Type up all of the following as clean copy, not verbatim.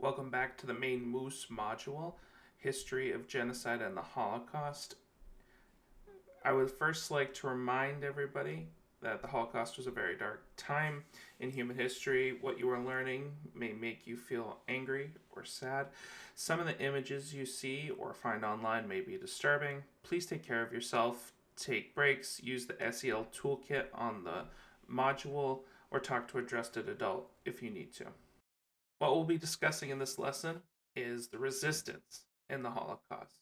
Welcome back to the main Moose module, History of Genocide and the Holocaust. I would first like to remind everybody that the Holocaust was a very dark time in human history. What you are learning may make you feel angry or sad. Some of the images you see or find online may be disturbing. Please take care of yourself, take breaks, use the SEL toolkit on the module, or talk to a trusted adult if you need to. What we'll be discussing in this lesson is the resistance in the Holocaust.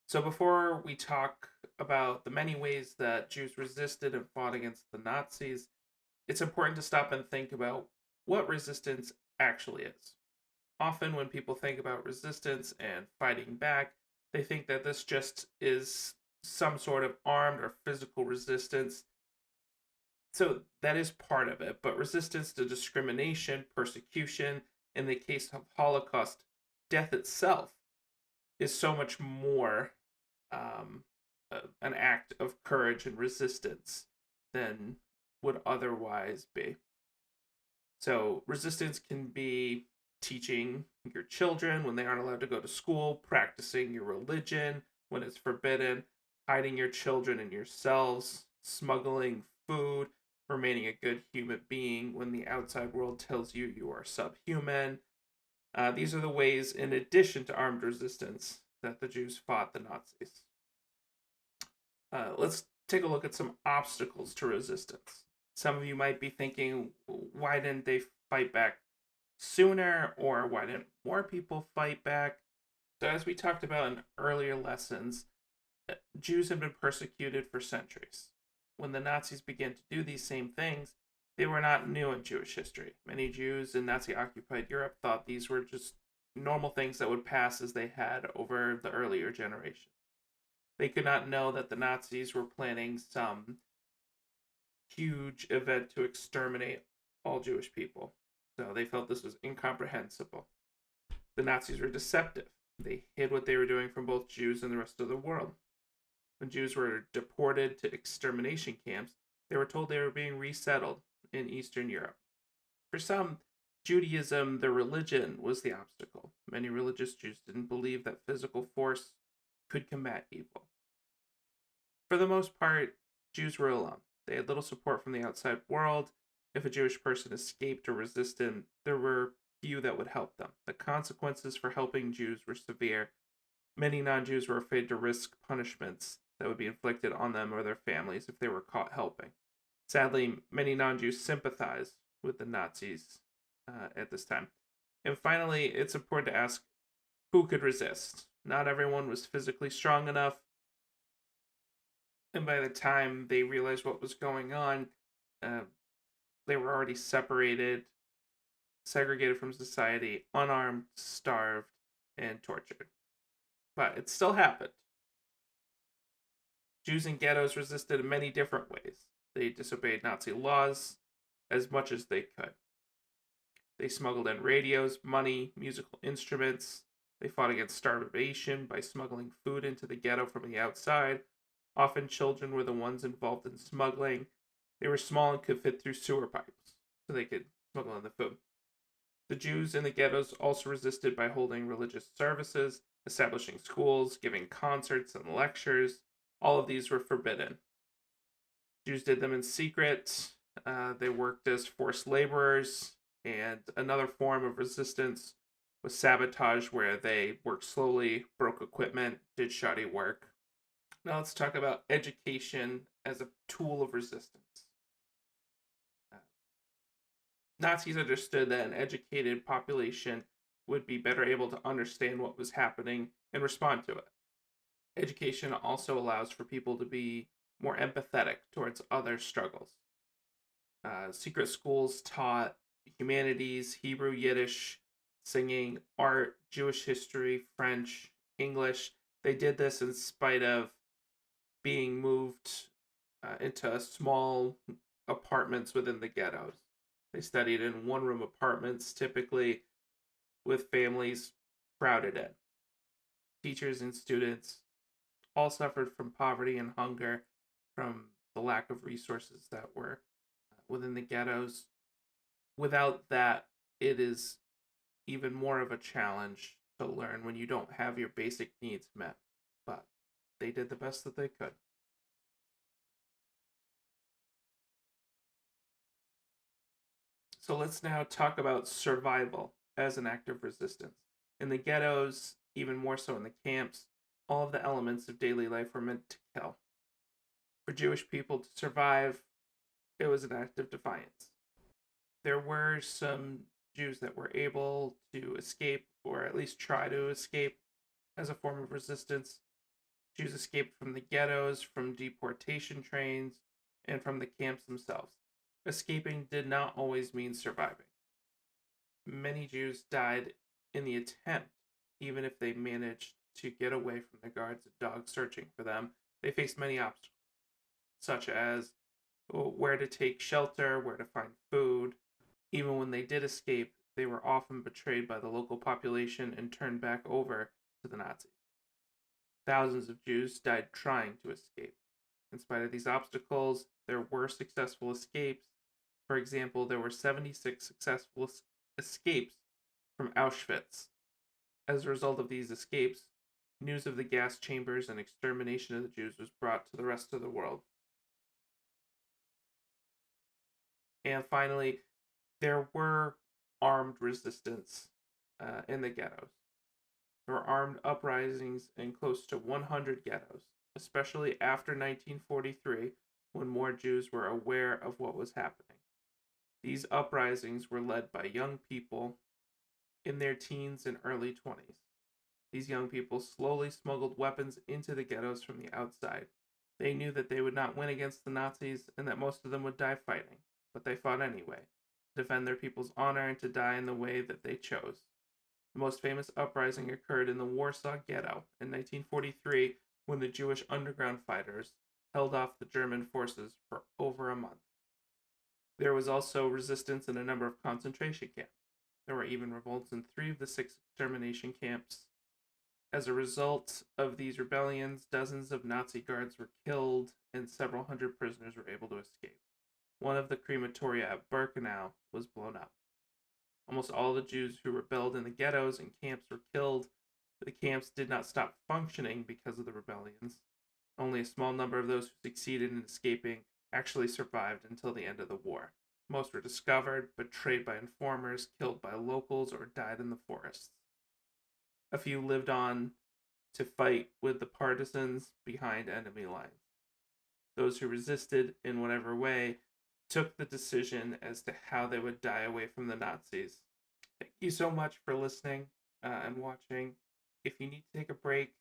So, before we talk about the many ways that Jews resisted and fought against the Nazis, it's important to stop and think about what resistance actually is. Often, when people think about resistance and fighting back, they think that this just is some sort of armed or physical resistance. So that is part of it, but resistance to discrimination, persecution, in the case of Holocaust, death itself is so much more an act of courage and resistance than would otherwise be. So resistance can be teaching your children when they aren't allowed to go to school, practicing your religion when it's forbidden, hiding your children and yourselves, smuggling food, remaining a good human being when the outside world tells you you are subhuman. These are the ways, in addition to armed resistance, that the Jews fought the Nazis. Let's take a look at some obstacles to resistance. Some of you might be thinking, why didn't they fight back sooner, or why didn't more people fight back? So, as we talked about in earlier lessons, Jews have been persecuted for centuries. When the Nazis began to do these same things, they were not new in Jewish history. Many Jews in Nazi occupied Europe thought these were just normal things that would pass as they had over the earlier generations. They could not know that the Nazis were planning some huge event to exterminate all Jewish people. So they felt this was incomprehensible. The Nazis were deceptive. They hid what they were doing from both Jews and the rest of the world. When Jews were deported to extermination camps, they were told they were being resettled in Eastern Europe. For some, Judaism, the religion, was the obstacle. Many religious Jews didn't believe that physical force could combat evil. For the most part, Jews were alone. They had little support from the outside world. If a Jewish person escaped or resisted, there were few that would help them. The consequences for helping Jews were severe. Many non-Jews were afraid to risk punishments that would be inflicted on them or their families if they were caught helping. Sadly, many non-Jews sympathized with the Nazis at this time. And finally, it's important to ask, who could resist? Not everyone was physically strong enough, and by the time they realized what was going on, they were already separated, segregated from society, unarmed, starved, and tortured. But it still happened. Jews in ghettos resisted in many different ways. They disobeyed Nazi laws as much as they could. They smuggled in radios, money, musical instruments. They fought against starvation by smuggling food into the ghetto from the outside. Often children were the ones involved in smuggling. They were small and could fit through sewer pipes, so they could smuggle in the food. The Jews in the ghettos also resisted by holding religious services, establishing schools, giving concerts and lectures. All of these were forbidden. Jews did them in secret. They worked as forced laborers, and another form of resistance was sabotage, where they worked slowly, broke equipment, did shoddy work. Now let's talk about education as a tool of resistance. Nazis understood that an educated population would be better able to understand what was happening and respond to it. Education also allows for people to be more empathetic towards other struggles. Secret schools taught humanities, Hebrew, Yiddish, singing, art, Jewish history, French, English. They did this in spite of being moved into small apartments within the ghettos. They studied in one-room apartments, typically with families crowded in. Teachers and students all suffered from poverty and hunger, from the lack of resources that were within the ghettos. Without that, it is even more of a challenge to learn when you don't have your basic needs met. But they did the best that they could. So let's now talk about survival as an act of resistance. In the ghettos, even more so in the camps, all of the elements of daily life were meant to kill. For Jewish people to survive, it was an act of defiance. There were some Jews that were able to escape, or at least try to escape, as a form of resistance. Jews escaped from the ghettos, from deportation trains, and from the camps themselves. Escaping did not always mean surviving. Many Jews died in the attempt, even if they managed to get away from the guards and dogs searching for them. They faced many obstacles, such as where to take shelter, where to find food. Even when they did escape, they were often betrayed by the local population and turned back over to the Nazis. Thousands of Jews died trying to escape. In spite of these obstacles, there were successful escapes. For example, there were 76 successful escapes from Auschwitz. As a result of these escapes, news of the gas chambers and extermination of the Jews was brought to the rest of the world. And finally, there were armed resistance in the ghettos. There were armed uprisings in close to 100 ghettos, especially after 1943, when more Jews were aware of what was happening. These uprisings were led by young people in their teens and early 20s. These young people slowly smuggled weapons into the ghettos from the outside. They knew that they would not win against the Nazis and that most of them would die fighting, but they fought anyway, to defend their people's honor and to die in the way that they chose. The most famous uprising occurred in the Warsaw Ghetto in 1943 when the Jewish underground fighters held off the German forces for over a month. There was also resistance in a number of concentration camps. There were even revolts in 3 of the 6 extermination camps. As a result of these rebellions, dozens of Nazi guards were killed and several hundred prisoners were able to escape. One of the crematoria at Birkenau was blown up. Almost all the Jews who rebelled in the ghettos and camps were killed. The camps did not stop functioning because of the rebellions. Only a small number of those who succeeded in escaping actually survived until the end of the war. Most were discovered, betrayed by informers, killed by locals, or died in the forests. A few lived on to fight with the partisans behind enemy lines. Those who resisted in whatever way took the decision as to how they would die away from the Nazis. Thank you so much for listening and watching. If you need to take a break,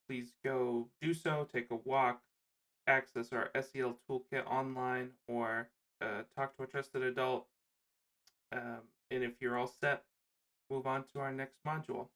please go do so. Take a walk, access our SEL toolkit online, or talk to a trusted adult. And if you're all set, move on to our next module.